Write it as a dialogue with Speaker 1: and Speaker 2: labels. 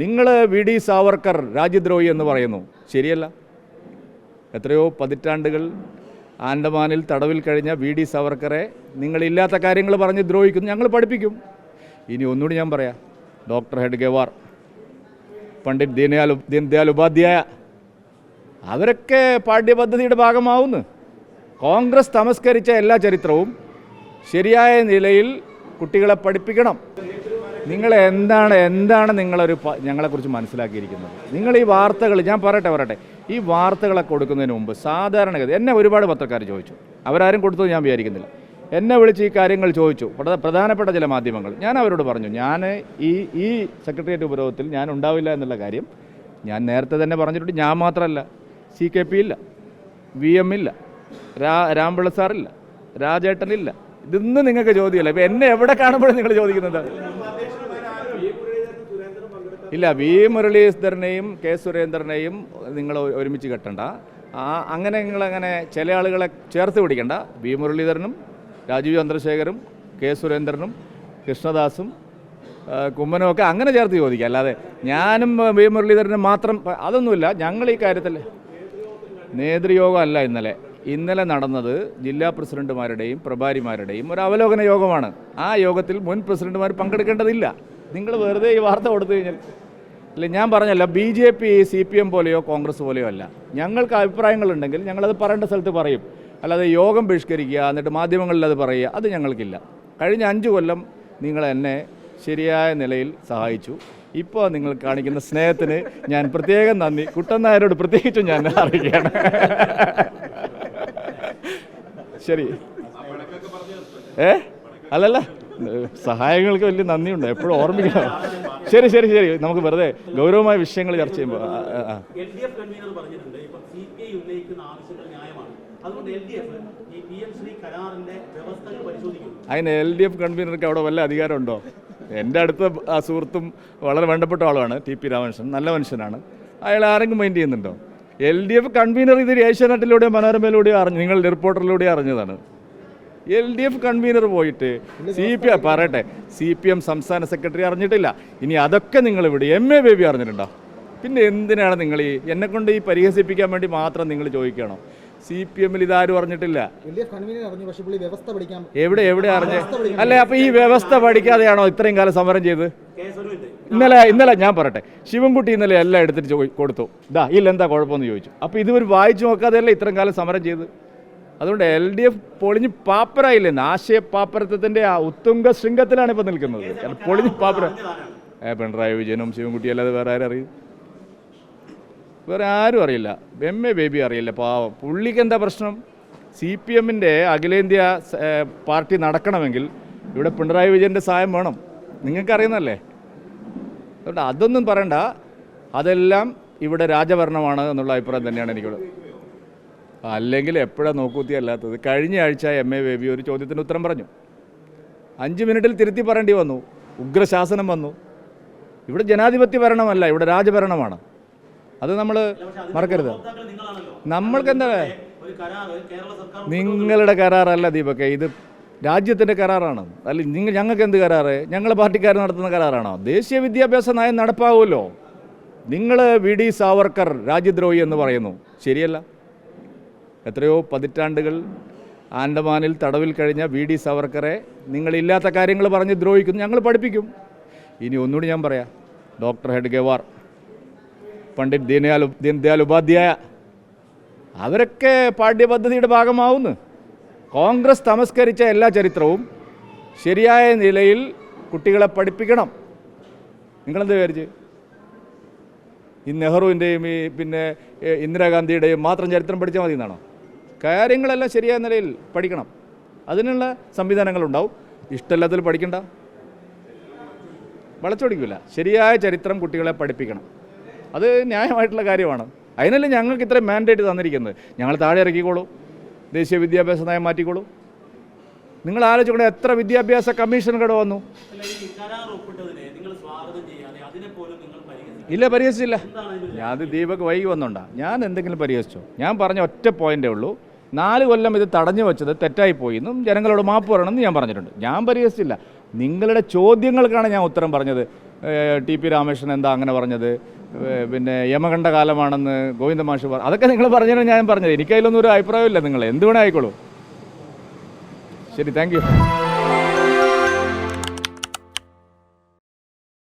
Speaker 1: നിങ്ങൾ V D Savarkar രാജ്യദ്രോഹി എന്ന് പറയുന്നു, ശരിയല്ല. എത്രയോ പതിറ്റാണ്ടുകൾ ആൻഡമാനിൽ തടവിൽ കഴിഞ്ഞ വി ഡി സാവർക്കറെ നിങ്ങളില്ലാത്ത കാര്യങ്ങൾ പറഞ്ഞ് ദ്രോഹിക്കുന്നു. ഞങ്ങൾ പഠിപ്പിക്കും. ഇനി ഒന്നുകൂടി ഞാൻ പറയാം, ഡോക്ടർ ഹെഡ്ഗേവാർ, പണ്ഡിറ്റ് ദീൻദയാൽ ഉപാധ്യായ, അവരൊക്കെ പാഠ്യപദ്ധതിയുടെ ഭാഗമാവുന്നു. കോൺഗ്രസ് തമസ്കരിച്ച എല്ലാ ചരിത്രവും ശരിയായ നിലയിൽ കുട്ടികളെ പഠിപ്പിക്കണം. നിങ്ങൾ എന്താണ് നിങ്ങളൊരു ഞങ്ങളെക്കുറിച്ച് മനസ്സിലാക്കിയിരിക്കുന്നത്? നിങ്ങൾ ഈ വാർത്തകൾ, ഞാൻ പറയട്ടെ, ഈ വാർത്തകളൊക്കെ കൊടുക്കുന്നതിന് മുമ്പ് സാധാരണഗതി എന്നെ ഒരുപാട് പത്രക്കാർ ചോദിച്ചു. അവരാരും കൊടുത്തത് ഞാൻ വിചാരിക്കുന്നില്ല. എന്നെ വിളിച്ച് ഈ കാര്യങ്ങൾ ചോദിച്ചു പ്രധാനപ്പെട്ട ചില മാധ്യമങ്ങൾ. ഞാൻ അവരോട് പറഞ്ഞു, ഞാൻ ഈ സെക്രട്ടേറിയറ്റ് ഉപരോധത്തിൽ ഞാൻ ഉണ്ടാവില്ല എന്നുള്ള കാര്യം ഞാൻ നേരത്തെ തന്നെ പറഞ്ഞിട്ടുണ്ട്. ഞാൻ മാത്രമല്ല, CKP ഇല്ല, VM ഇല്ല, രാംപിള്ള സാറില്ല, രാജേട്ടനില്ല. ഇതൊന്നും നിങ്ങൾക്ക് ചോദ്യമല്ല. ഇപ്പം എന്നെ എവിടെ കാണുമ്പോഴും നിങ്ങൾ ചോദിക്കുന്നത് ഇല്ല. V മുരളീധരനെയും K സുരേന്ദ്രനെയും നിങ്ങൾ ഒരുമിച്ച് കെട്ടണ്ട. അങ്ങനെ നിങ്ങളങ്ങനെ ചില ആളുകളെ ചേർത്ത് പിടിക്കണ്ട. V മുരളീധരനും രാജീവ് ചന്ദ്രശേഖരും K സുരേന്ദ്രനും കൃഷ്ണദാസും കുമ്മനും ഒക്കെ അങ്ങനെ ചേർത്ത് ചോദിക്കുക. അല്ലാതെ ഞാനും V മുരളീധരനും മാത്രം അതൊന്നുമില്ല. ഞങ്ങൾ ഈ കാര്യത്തിൽ നേതൃയോഗം അല്ല ഇന്നലെ നടന്നത് ജില്ലാ പ്രസിഡന്റുമാരുടെയും പ്രഭാരിമാരുടെയും ഒരു അവലോകന യോഗമാണ്. ആ യോഗത്തിൽ മുൻ പ്രസിഡന്റുമാർ പങ്കെടുക്കേണ്ടതില്ല. നിങ്ങൾ വെറുതെ ഈ വാർത്ത കൊടുത്തു കഴിഞ്ഞാൽ അല്ല, ഞാൻ പറഞ്ഞല്ല, BJP CPM പോലെയോ കോൺഗ്രസ് പോലെയോ അല്ല. ഞങ്ങൾക്ക് അഭിപ്രായങ്ങളുണ്ടെങ്കിൽ ഞങ്ങളത് പറയേണ്ട സ്ഥലത്ത് പറയും. അല്ലാതെ യോഗം ബഹിഷ്കരിക്കുക എന്നിട്ട് മാധ്യമങ്ങളിൽ അത് പറയുക, അത് ഞങ്ങൾക്കില്ല. കഴിഞ്ഞ 5 കൊല്ലം നിങ്ങൾ എന്നെ ശരിയായ നിലയിൽ സഹായിച്ചു. ഇപ്പോൾ നിങ്ങൾ കാണിക്കുന്ന സ്നേഹത്തിന് ഞാൻ പ്രത്യേകം നന്ദി കുട്ടൻ നായരോട് പ്രത്യേകിച്ചും ഞാൻ അറിയിക്കുകയാണ്. ശരി, അല്ലല്ല, സഹായങ്ങൾക്ക് വലിയ നന്ദിയുണ്ട്, എപ്പോഴും ഓർമ്മിക്കണം. ശരി, നമുക്ക് വെറുതെ ഗൗരവമായ വിഷയങ്ങൾ ചർച്ച ചെയ്യുമ്പോൾ അതിന് LDF കൺവീനർക്ക് അവിടെ വല്ല അധികാരമുണ്ടോ? എൻ്റെ അടുത്ത സുഹൃത്തും വളരെ വേണ്ടപ്പെട്ട ആളുമാണ് TP രാമകൃഷ്ണൻ, നല്ല മനുഷ്യനാണ്. അയാൾ ആരെങ്കിലും മൈൻഡ് ചെയ്യുന്നുണ്ടോ? LDF കൺവീനർ ഇത് ഏഷ്യാനെറ്റിലൂടെയോ മനോരമയിലൂടെയോ നിങ്ങൾ റിപ്പോർട്ടറിലൂടെയോ അറിഞ്ഞതാണ്. LDF കൺവീനർ പോയിട്ട് CPM സംസ്ഥാന സെക്രട്ടറി അറിഞ്ഞിട്ടില്ല. ഇനി അതൊക്കെ നിങ്ങൾ ഇവിടെ MA ബേബി അറിഞ്ഞിട്ടുണ്ടോ? പിന്നെ എന്തിനാണ് നിങ്ങൾ എന്നെക്കൊണ്ട് ഈ പരിഹസിപ്പിക്കാൻ വേണ്ടി മാത്രം നിങ്ങൾ ചോദിക്കണോ? CPM-ൽ ഇതാരും അറിഞ്ഞിട്ടില്ല. എവിടെ അറിഞ്ഞേ? അല്ലേ, അപ്പോൾ ഈ വ്യവസ്ഥ പഠിക്കാതെയാണോ ഇത്രയും കാലം സമരം ചെയ്ത്? ഇന്നലെ ഞാൻ പറയട്ടെ, ശിവൻകുട്ടി ഇന്നലെ എല്ലാം എടുത്തിട്ട് കൊടുത്തു. എന്താ കുഴപ്പമെന്ന് ചോദിച്ചു. അപ്പോൾ ഇതുവരെ വായിച്ചു നോക്കാതെയല്ല ഇത്രയും കാലം സമരം ചെയ്ത്. അതുകൊണ്ട് LDF പൊളിഞ്ഞ് പാപ്പരായില്ലേ? ആശയ പാപ്പരത്വത്തിൻ്റെ ആ ഉത്തുംഗ ശൃംഗത്തിലാണ് ഇപ്പോൾ നിൽക്കുന്നത്. പൊളിഞ്ഞ് പാപ്പര. പിണറായി വിജയനും ശിവൻകുട്ടിയും അല്ലാതെ വേറെ ആരും അറിയും? വേറെ ആരും അറിയില്ല. MA ബേബി അറിയില്ല, പാവം. പുള്ളിക്ക് എന്താ പ്രശ്നം? CPM-ൻ്റെ അഖിലേന്ത്യാ പാർട്ടി നടക്കണമെങ്കിൽ ഇവിടെ പിണറായി വിജയൻ്റെ സഹായം വേണം. നിങ്ങൾക്കറിയുന്നല്ലേ? അതുകൊണ്ട് അതൊന്നും പറയണ്ട. അതെല്ലാം ഇവിടെ രാജഭരണമാണ് എന്നുള്ള അഭിപ്രായം തന്നെയാണ് എനിക്കുള്ളത്. അല്ലെങ്കിൽ എപ്പോഴാണ് നോക്കൂത്തിയല്ലാത്തത്? കഴിഞ്ഞ ആഴ്ച MA ബേബി ഒരു ചോദ്യത്തിന് ഉത്തരം പറഞ്ഞു. 5 മിനിറ്റിൽ തിരുത്തി പറയേണ്ടി വന്നു. ഉഗ്രശാസനം വന്നു. ഇവിടെ ജനാധിപത്യ ഭരണമല്ല, ഇവിടെ രാജഭരണമാണ്. അത് നമ്മൾ മറക്കരുത്. നമ്മൾക്ക് എന്താ, നിങ്ങളുടെ കരാറല്ല ദീപക്, ഇത് രാജ്യത്തിൻ്റെ കരാറാണ്. അല്ല, ഞങ്ങൾക്ക് എന്ത് കരാറ്? ഞങ്ങൾ പാർട്ടിക്കാർ നടത്തുന്ന കരാറാണോ? ദേശീയ വിദ്യാഭ്യാസ നയം നടപ്പാവുമല്ലോ. നിങ്ങൾ വി ഡി സാവർക്കർ രാജ്യദ്രോഹി എന്ന് പറയുന്നു, ശരിയല്ല. എത്രയോ പതിറ്റാണ്ടുകൾ ആൻഡമാനിൽ തടവിൽ കഴിഞ്ഞ വി ഡി സാവർക്കറെ നിങ്ങളില്ലാത്ത കാര്യങ്ങൾ പറഞ്ഞ് ദ്രോഹിക്കുന്നു. ഞങ്ങൾ പഠിപ്പിക്കും. ഇനി ഒന്നുകൂടി ഞാൻ പറയാം, ഡോക്ടർ ഹെഡ്ഗേവാർ, പണ്ഡിറ്റ് ദീൻദയാൽ ഉപാധ്യായ, അവരൊക്കെ പാഠ്യപദ്ധതിയുടെ ഭാഗമാവുന്നു. കോൺഗ്രസ് തമസ്കരിച്ച എല്ലാ ചരിത്രവും ശരിയായ നിലയിൽ കുട്ടികളെ പഠിപ്പിക്കണം. നിങ്ങളെന്ത് വിചാരിച്ച് ഈ നെഹ്റുവിൻ്റെയും പിന്നെ ഇന്ദിരാഗാന്ധിയുടെയും മാത്രം ചരിത്രം പഠിച്ചാൽ മതി എന്നാണോ? കാര്യങ്ങളെല്ലാം ശരിയായ നിലയിൽ പഠിക്കണം. അതിനുള്ള സംവിധാനങ്ങളുണ്ടാവും. ഇഷ്ടമില്ലാത്തതിൽ പഠിക്കണ്ട, വളച്ചൊടിക്കില്ല. ശരിയായ ചരിത്രം കുട്ടികളെ പഠിപ്പിക്കണം. അത് ന്യായമായിട്ടുള്ള കാര്യമാണ്. അതിനല്ലേ ഞങ്ങൾക്ക് ഇത്രയും മാൻഡേറ്റ് തന്നിരിക്കുന്നത്. ഞങ്ങൾ താഴെ ഇറക്കിക്കോളൂ, ദേശീയ വിദ്യാഭ്യാസ നയം മാറ്റിക്കോളൂ. നിങ്ങൾ ആലോചിക്കണം, എത്ര വിദ്യാഭ്യാസ കമ്മീഷനുകൾ വന്നു. ഇല്ല, പരിഹസിച്ചില്ല. ഞാൻ ദീപക് വൈകി വന്നോണ്ടാ ഞാൻ എന്തെങ്കിലും പരിഹസിച്ചോ? ഞാൻ പറഞ്ഞ ഒറ്റ പോയിൻ്റേ ഉള്ളൂ. 4 കൊല്ലം ഇത് തടഞ്ഞു വെച്ചത് തെറ്റായിപ്പോയി എന്നും ജനങ്ങളോട് മാപ്പ് പറയണമെന്ന് ഞാൻ പറഞ്ഞിട്ടുണ്ട്. ഞാൻ പരിഹസിച്ചില്ല. നിങ്ങളുടെ ചോദ്യങ്ങൾക്കാണ് ഞാൻ ഉത്തരം പറഞ്ഞത്. ടി പി രാമകൃഷ്ണൻ എന്താ അങ്ങനെ പറഞ്ഞത്, പിന്നെ യമകണ്ഠ കാലമാണെന്ന് ഗോവിന്ദ മാഷ് അതൊക്കെ നിങ്ങൾ പറഞ്ഞാലും ഞാൻ പറഞ്ഞത്. എനിക്കതിലൊന്നും ഒരു അഭിപ്രായമില്ല. നിങ്ങൾ എന്ത് വേണേ ആയിക്കോളൂ. ശരി, താങ്ക് യു.